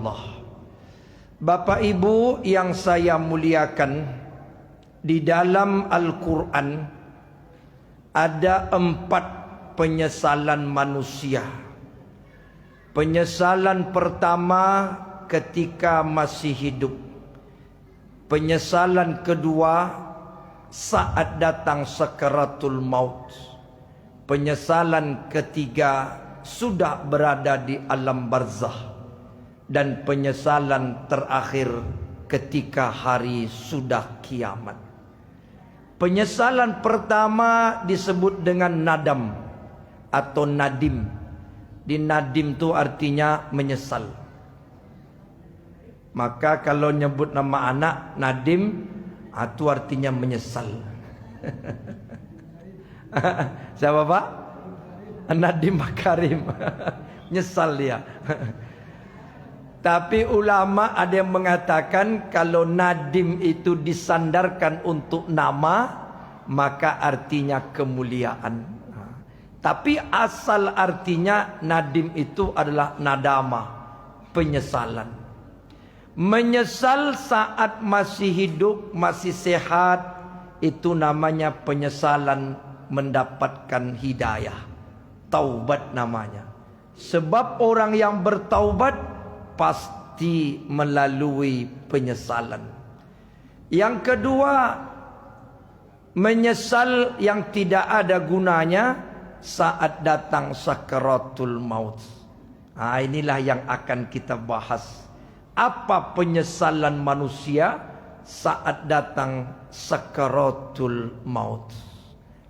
Allah. Bapak Ibu yang saya muliakan, di dalam Al-Quran ada 4 penyesalan manusia. Penyesalan pertama ketika masih hidup. Penyesalan kedua saat datang sakaratul maut. Penyesalan ketiga sudah berada di alam barzakh. Dan penyesalan terakhir ketika hari sudah kiamat. Penyesalan pertama disebut dengan nadam atau nadim. Di nadim itu artinya menyesal. Maka kalau nyebut nama anak nadim, itu artinya menyesal. Siapa Pak? Nadim Makarim. Nyesal dia. Tapi ulama ada yang mengatakan kalau nadim itu disandarkan untuk nama, maka artinya kemuliaan. Tapi asal artinya nadim itu adalah nadama, penyesalan. Menyesal saat masih hidup, masih sehat, itu namanya penyesalan mendapatkan hidayah. Taubat namanya. Sebab orang yang bertaubat pasti melalui penyesalan. Yang kedua, menyesal yang tidak ada gunanya saat datang sakaratul maut. Inilah yang akan kita bahas. Apa penyesalan manusia saat datang sakaratul maut?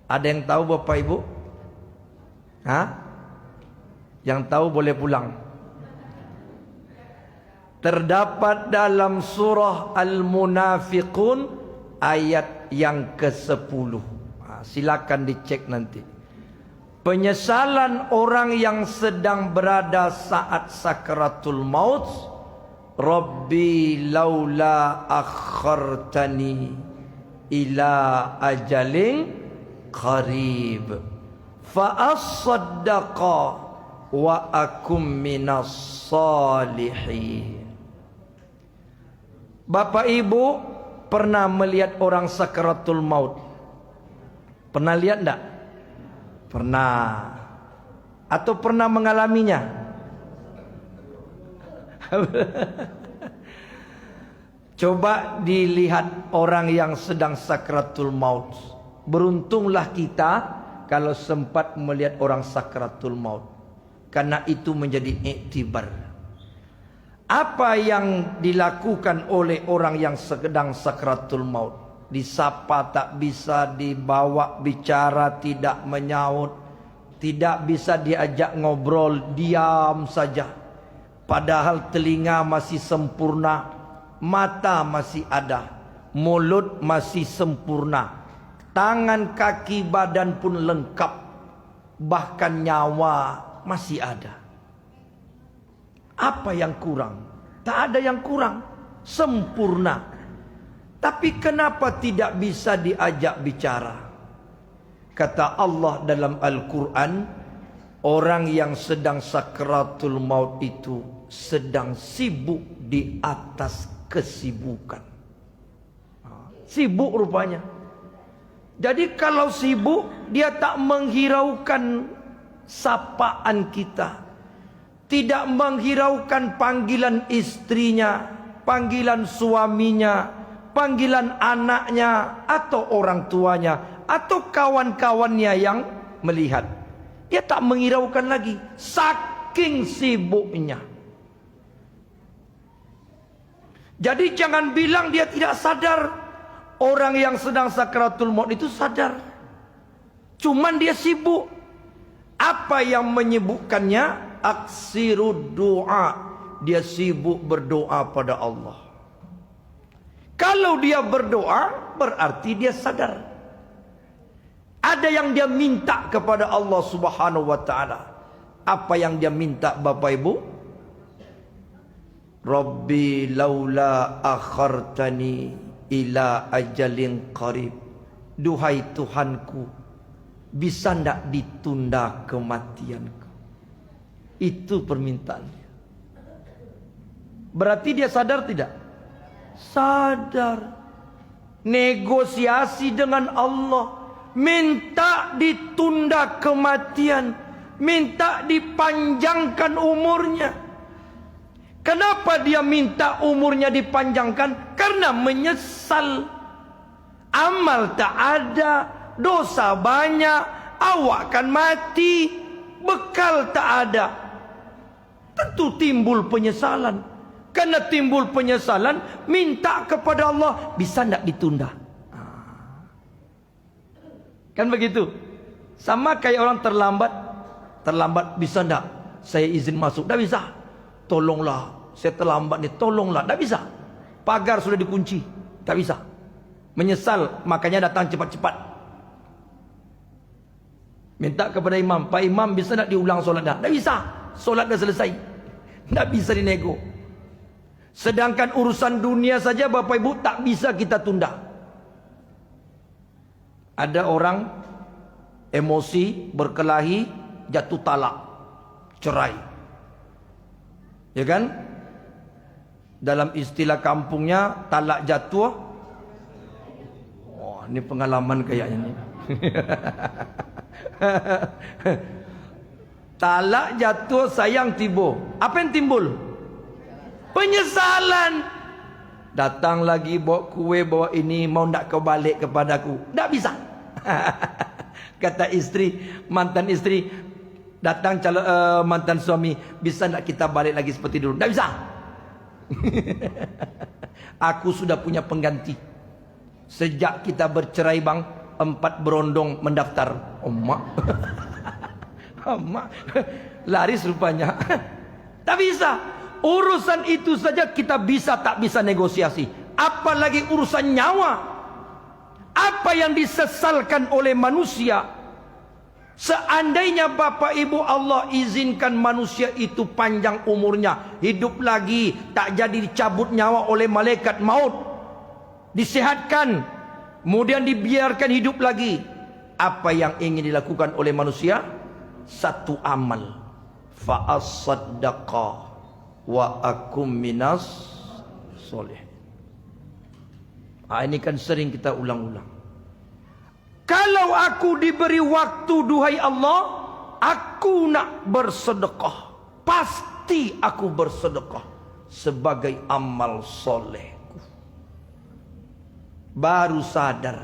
Ada yang tahu Bapak Ibu? Yang tahu boleh pulang. Terdapat dalam surah Al-Munafiqun ayat yang ke-10. Silakan dicek nanti. Penyesalan orang yang sedang berada saat sakaratul maut. Rabbi laula akhartani ila ajalin qarib fa as-saddaqa wa akum minas salihin. Bapak Ibu pernah melihat orang sakaratul maut? Pernah lihat enggak? Pernah. Atau pernah mengalaminya? Coba dilihat orang yang sedang sakaratul maut. Beruntunglah kita kalau sempat melihat orang sakaratul maut. Karena itu menjadi iktibar. Apa yang dilakukan oleh orang yang sedang sakaratul maut? Disapa tak bisa, dibawa bicara tidak menyaut, tidak bisa diajak ngobrol, diam saja. Padahal telinga masih sempurna, mata masih ada, mulut masih sempurna, tangan, kaki, badan pun lengkap, bahkan nyawa masih ada. Apa yang kurang? Tak ada yang kurang, sempurna. Tapi kenapa tidak bisa diajak bicara? Kata Allah dalam Al-Quran, orang yang sedang sakaratul maut itu sedang sibuk di atas kesibukan. Sibuk rupanya. Jadi kalau sibuk, dia tak menghiraukan sapaan kita. Tidak menghiraukan panggilan istrinya, panggilan suaminya, panggilan anaknya, atau orang tuanya, atau kawan-kawannya yang melihat. Dia tak menghiraukan lagi, saking sibuknya. Jadi jangan bilang dia tidak sadar. Orang yang sedang sakaratul maut itu sadar. Cuman dia sibuk. Apa yang menyibukkannya? Aksirud doa. Dia sibuk berdoa pada Allah. Kalau dia berdoa, berarti dia sadar. Ada yang dia minta kepada Allah Subhanahu wa ta'ala. Apa yang dia minta Bapak Ibu? Rabbi laula akhartani ila ajalin qarib. Duhai Tuhanku, bisa ndak ditunda kematianku? Itu permintaannya. Berarti dia sadar tidak? Sadar. Negosiasi dengan Allah, minta ditunda kematian, minta dipanjangkan umurnya. Kenapa dia minta umurnya dipanjangkan? Karena menyesal. Amal tak ada, dosa banyak, awak akan mati, bekal tak ada. Tentu timbul penyesalan. Karena timbul penyesalan, minta kepada Allah, bisa tidak ditunda? Kan begitu. Sama kayak orang terlambat. Terlambat, bisa tidak saya izin masuk? Tidak bisa. Tolonglah, saya terlambat nih, tolonglah. Tidak bisa. Pagar sudah dikunci, tidak bisa. Menyesal, makanya datang cepat-cepat. Minta kepada imam, Pak Imam bisa tidak diulang solat dah? Tidak bisa. Solat dah selesai. Tidak bisa dinego. Sedangkan urusan dunia saja Bapak Ibu tak bisa kita tunda. Ada orang emosi, berkelahi, jatuh talak, cerai. Ya kan? Dalam istilah kampungnya, talak jatuh. Oh, ini pengalaman kayaknya nih. Talak jatuh, sayang tibo. Apa yang timbul? Penyesalan. Datang lagi bawa kue, bawa ini, mau nak kau balik kepadaku? Tak bisa. Kata istri, mantan istri, datang mantan suami, bisa nak kita balik lagi seperti dulu? Tak bisa. Aku sudah punya pengganti. Sejak kita bercerai bang, 4 berondong mendaftar. Emak. Emak. Laris rupanya. Tak bisa. Urusan itu saja kita bisa tak bisa negosiasi. Apalagi urusan nyawa. Apa yang disesalkan oleh manusia. Seandainya Bapak Ibu Allah izinkan manusia itu panjang umurnya, hidup lagi, tak jadi dicabut nyawa oleh malaikat maut, disehatkan, kemudian dibiarkan hidup lagi. Apa yang ingin dilakukan oleh manusia? Satu amal. Fa'as-saddaqa wa akum minas soleh. Ini kan sering kita ulang-ulang. Kalau aku diberi waktu, duhai Allah, aku nak bersedekah. Pasti aku bersedekah sebagai amal solehku. Baru sadar,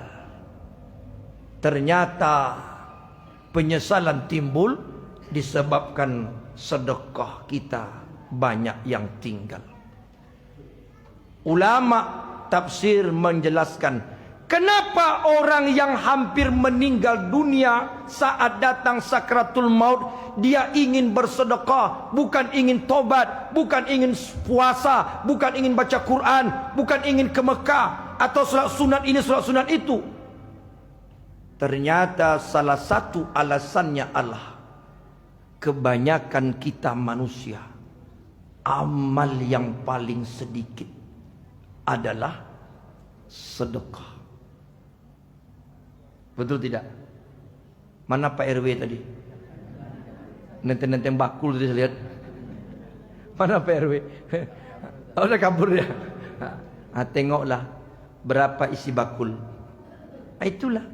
ternyata penyesalan timbul disebabkan sedekah kita banyak yang tinggal. Ulama tafsir menjelaskan, kenapa orang yang hampir meninggal dunia saat datang sakratul maut, dia ingin bersedekah, bukan ingin tobat, bukan ingin puasa, bukan ingin baca Quran, bukan ingin ke Mekah atau salat sunat ini, salat sunat itu. Ternyata salah satu alasannya adalah kebanyakan kita manusia, amal yang paling sedikit adalah sedekah. Betul tidak? Mana Pak RW tadi? Nenteng-nenteng bakul tadi saya lihat. Mana Pak RW? Oh, udah kabur dia. Tengoklah berapa isi bakul. Itulah.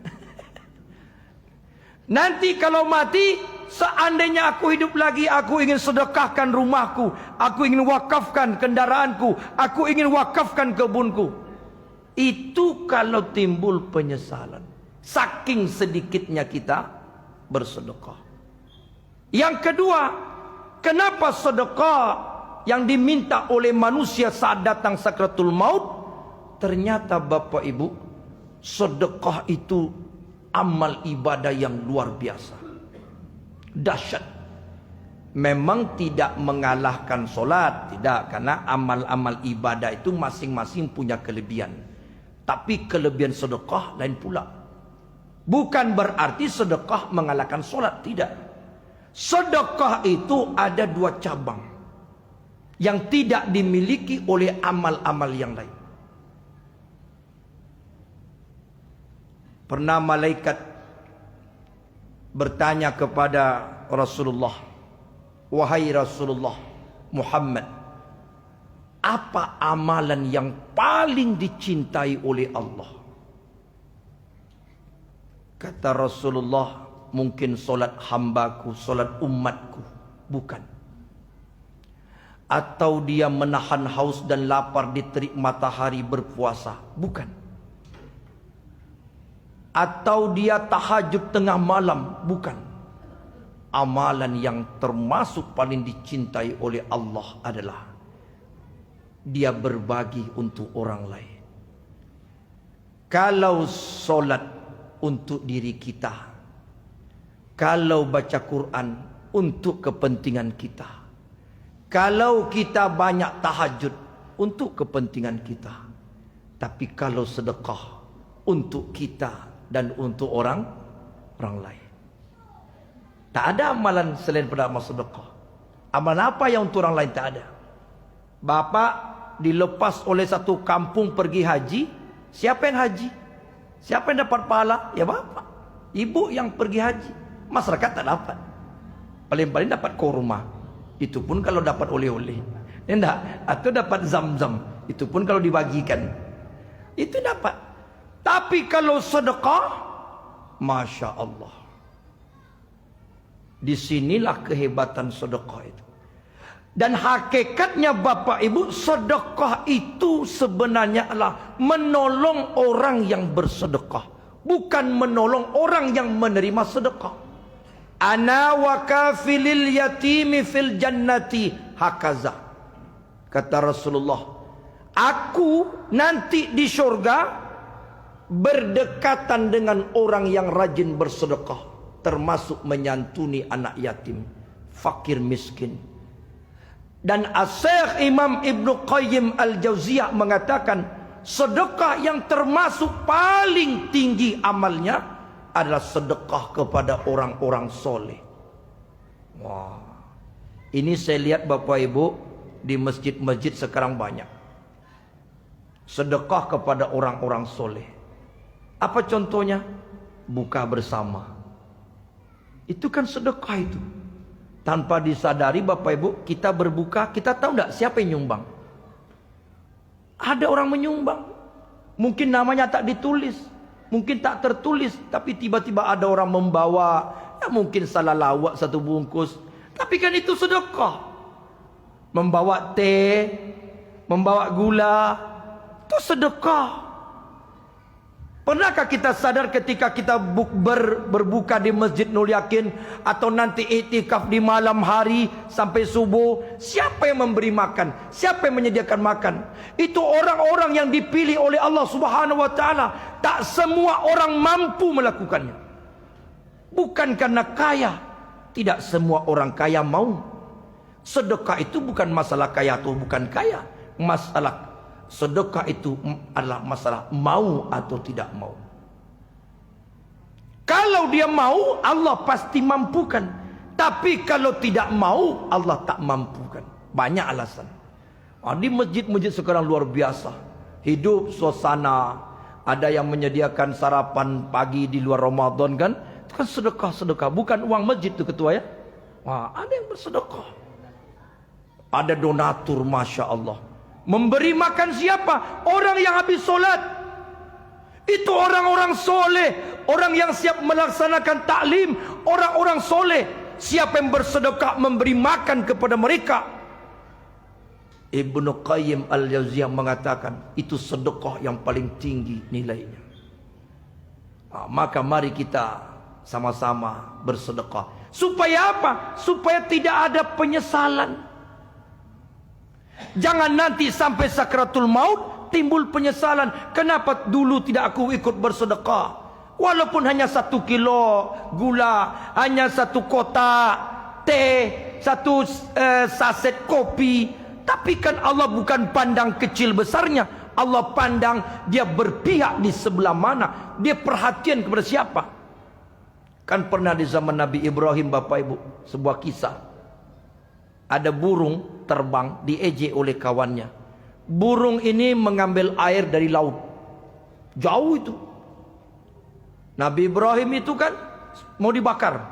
Nanti kalau mati, seandainya aku hidup lagi, aku ingin sedekahkan rumahku, aku ingin wakafkan kendaraanku, aku ingin wakafkan kebunku. Itu kalau timbul penyesalan. Saking sedikitnya kita bersedekah. Yang kedua, kenapa sedekah yang diminta oleh manusia saat datang sakratul maut? Ternyata Bapak Ibu, sedekah itu amal ibadah yang luar biasa, dahsyat. Memang tidak mengalahkan solat, tidak, karena amal-amal ibadah itu masing-masing punya kelebihan. Tapi kelebihan sedekah lain pula. Bukan berarti sedekah mengalahkan solat, tidak. Sedekah itu ada 2 cabang yang tidak dimiliki oleh amal-amal yang lain. Pernah malaikat bertanya kepada Rasulullah, wahai Rasulullah Muhammad, apa amalan yang paling dicintai oleh Allah? Kata Rasulullah, mungkin solat hambaku, solat umatku. Bukan. Atau dia menahan haus dan lapar di terik matahari berpuasa. Bukan. Atau dia tahajud tengah malam. Bukan. Amalan yang termasuk paling dicintai oleh Allah adalah dia berbagi untuk orang lain. Kalau solat untuk diri kita, kalau baca Quran untuk kepentingan kita, kalau kita banyak tahajud untuk kepentingan kita, tapi kalau sedekah untuk kita dan untuk orang lain. Tak ada amalan selain pada amal sedekah. Amalan apa yang untuk orang lain tak ada. Bapak dilepas oleh satu kampung pergi haji, siapa yang haji? Siapa yang dapat pahala? Ya bapak. Ibu yang pergi haji. Masyarakat tak dapat. Paling-paling dapat kurma. Itu pun kalau dapat oleh-oleh. Enggak. Atau dapat zam-zam. Itu pun kalau dibagikan. Itu dapat. Tapi kalau sedekah, Masya Allah. Disinilah kehebatan sedekah itu. Dan hakikatnya Bapak Ibu, sedekah itu sebenarnya adalah menolong orang yang bersedekah, bukan menolong orang yang menerima sedekah. Ana wa kafilil yatimi fil jannati hakaza. Kata Rasulullah, aku nanti di surga berdekatan dengan orang yang rajin bersedekah, termasuk menyantuni anak yatim, fakir miskin. Dan As-Syaikh Imam Ibnu Qayyim Al-Jauziyah mengatakan, sedekah yang termasuk paling tinggi amalnya adalah sedekah kepada orang-orang soleh. Wah, ini saya lihat Bapak Ibu di masjid-masjid sekarang banyak. Sedekah kepada orang-orang soleh. Apa contohnya? Buka bersama. Itu kan sedekah itu. Tanpa disadari Bapak Ibu, kita berbuka, kita tahu tidak siapa yang nyumbang? Ada orang menyumbang. Mungkin namanya tak ditulis, mungkin tak tertulis, tapi tiba-tiba ada orang membawa, ya mungkin salah lawak satu bungkus, tapi kan itu sedekah. Membawa teh, membawa gula, itu sedekah. Pernahkah kita sadar ketika kita berbuka di Masjid Nur Yakin atau nanti iktikaf di malam hari sampai subuh, siapa yang memberi makan? Siapa yang menyediakan makan? Itu orang-orang yang dipilih oleh Allah Subhanahu wa taala. Tak semua orang mampu melakukannya. Bukan karena kaya. Tidak semua orang kaya mau. Sedekah itu bukan masalah kaya atau bukan kaya. Masalah sedekah itu adalah masalah mau atau tidak mau. Kalau dia mau, Allah pasti mampukan. Tapi kalau tidak mau, Allah tak mampukan. Banyak alasan. Di masjid-masjid sekarang luar biasa. Hidup suasana. Ada yang menyediakan sarapan pagi di luar Ramadan kan. Itu kan sedekah-sedekah. Bukan uang masjid itu ketua ya. Wah, ada yang bersedekah. Ada donatur, Masya Allah. Memberi makan siapa? Orang yang habis solat. Itu orang-orang soleh. Orang yang siap melaksanakan taklim. Orang-orang soleh. Siapa yang bersedekah memberi makan kepada mereka? Ibnu Qayyim Al-Jauziyah mengatakan, itu sedekah yang paling tinggi nilainya. Maka mari kita sama-sama bersedekah. Supaya apa? Supaya tidak ada penyesalan. Jangan nanti sampai sakratul maut timbul penyesalan. Kenapa dulu tidak aku ikut bersedekah? Walaupun hanya 1 kilo gula, hanya 1 kotak teh, 1 saset kopi. Tapi kan Allah bukan pandang kecil besarnya. Allah pandang dia berpihak di sebelah mana. Dia perhatian kepada siapa. Kan pernah di zaman Nabi Ibrahim Bapak Ibu, sebuah kisah. Ada burung terbang, diejek oleh kawannya. Burung ini mengambil air dari laut. Jauh itu. Nabi Ibrahim itu kan mau dibakar.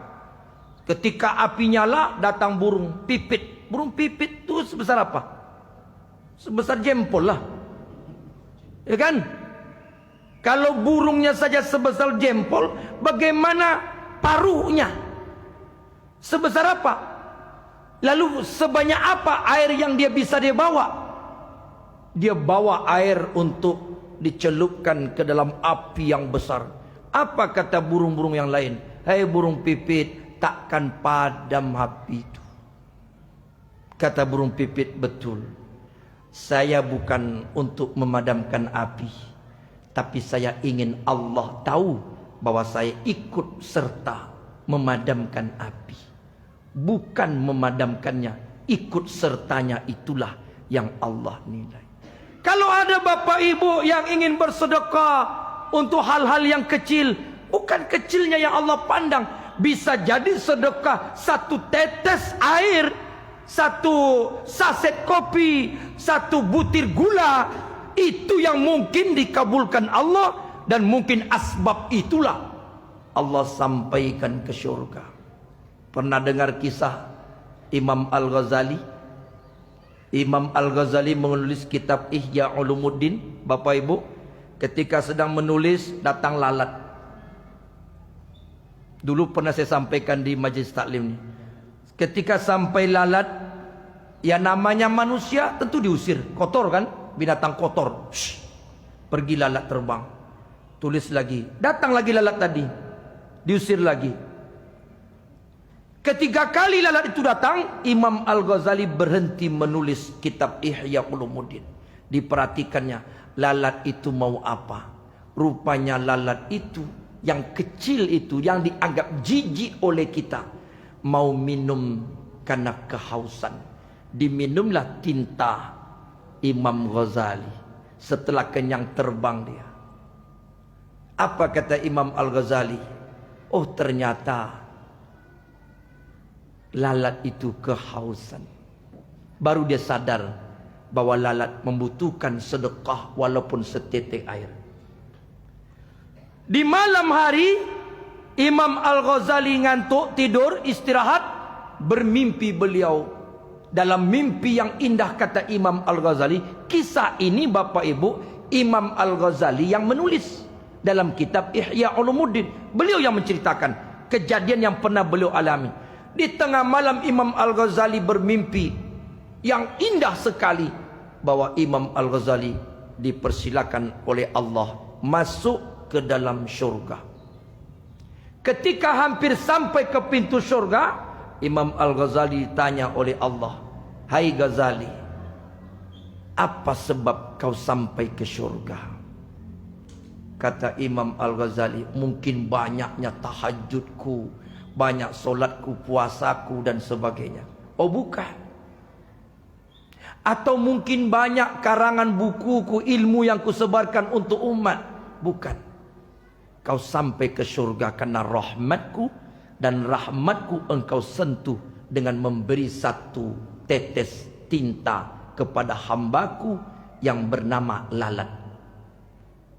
Ketika api nyala, datang burung pipit. Burung pipit itu sebesar apa? Sebesar jempol lah. Ya kan? Kalau burungnya saja sebesar jempol, bagaimana paruhnya? Sebesar apa? Lalu sebanyak apa air yang dia bisa dia bawa? Dia bawa air untuk dicelupkan ke dalam api yang besar. Apa kata burung-burung yang lain? Hai burung pipit, takkan padam api itu. Kata burung pipit, betul. Saya bukan untuk memadamkan api, tapi saya ingin Allah tahu bahwa saya ikut serta memadamkan api. Bukan memadamkannya, ikut sertanya itulah yang Allah nilai. Kalau ada bapak ibu yang ingin bersedekah untuk hal-hal yang kecil, bukan kecilnya yang Allah pandang. Bisa jadi sedekah 1 tetes air, 1 saset kopi, 1 butir gula, itu yang mungkin dikabulkan Allah. Dan mungkin asbab itulah Allah sampaikan ke syurga. Pernah dengar kisah Imam Al-Ghazali? Imam Al-Ghazali menulis kitab Ihya Ulumuddin. Bapak Ibu, ketika sedang menulis datang lalat. Dulu pernah saya sampaikan di majlis taklim ini. Ketika sampai lalat, ya namanya manusia tentu diusir, kotor kan, binatang kotor. Shhh. Pergi lalat terbang. Tulis lagi, datang lagi lalat tadi, diusir lagi. Ketiga kali lalat itu datang, Imam Al-Ghazali berhenti menulis kitab Ihya Ulumuddin. Diperhatikannya, lalat itu mau apa? Rupanya lalat itu, yang kecil itu, yang dianggap jijik oleh kita, mau minum karena kehausan. Diminumlah tinta Imam Ghazali. Setelah kenyang terbang dia. Apa kata Imam Al-Ghazali? Oh, ternyata lalat itu kehausan. Baru dia sadar bahwa lalat membutuhkan sedekah walaupun setetek air. Di malam hari Imam Al-Ghazali ngantuk, tidur, istirahat, bermimpi beliau. Dalam mimpi yang indah kata Imam Al-Ghazali, kisah ini Bapak Ibu, Imam Al-Ghazali yang menulis dalam kitab Ihya Ulumuddin. Beliau yang menceritakan kejadian yang pernah beliau alami. Di tengah malam Imam Al-Ghazali bermimpi yang indah sekali bahwa Imam Al-Ghazali dipersilakan oleh Allah masuk ke dalam syurga. Ketika hampir sampai ke pintu syurga, Imam Al-Ghazali ditanya oleh Allah, "Hai Ghazali, apa sebab kau sampai ke syurga?" Kata Imam Al-Ghazali, "Mungkin banyaknya tahajudku, banyak solatku, puasaku dan sebagainya." Oh bukan. Atau mungkin banyak karangan bukuku, ilmu yang kusebarkan untuk umat. Bukan. Kau sampai ke syurga karena rahmatku, dan rahmatku engkau sentuh dengan memberi 1 tetes tinta kepada hambaku yang bernama lalat.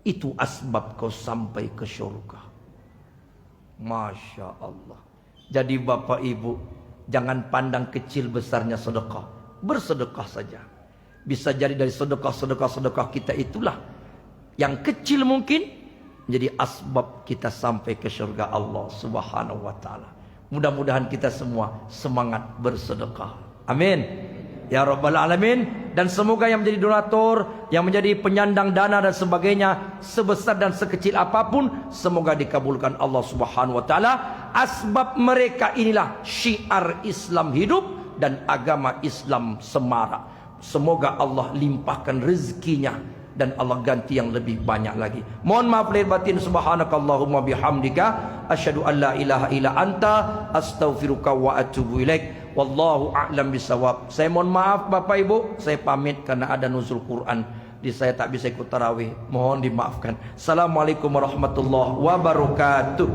Itu asbab kau sampai ke syurga. Masya Allah. Jadi Bapak Ibu, jangan pandang kecil besarnya sedekah. Bersedekah saja. Bisa jadi dari sedekah kita itulah yang kecil mungkin menjadi asbab kita sampai ke syurga Allah Subhanahu wa taala. Mudah-mudahan kita semua semangat bersedekah. Amin. Ya Rabbal Alamin. Dan semoga yang menjadi donatur, yang menjadi penyandang dana dan sebagainya, sebesar dan sekecil apapun, semoga dikabulkan Allah Subhanahu wa taala. Asbab mereka inilah syiar Islam hidup dan agama Islam semarak. Semoga Allah limpahkan rezekinya dan Allah ganti yang lebih banyak lagi. Mohon maaf lahir batin. Subhanakallahumma bihamdika asyhadu an la ilaha illa anta astaghfiruka wa atubu ilaik. Wallahu a'lam bisawab. Saya mohon maaf Bapak Ibu, saya pamit karena ada nuzul Quran. Di saya tak bisa ikut tarawih. Mohon dimaafkan. Assalamualaikum warahmatullahi wabarakatuh.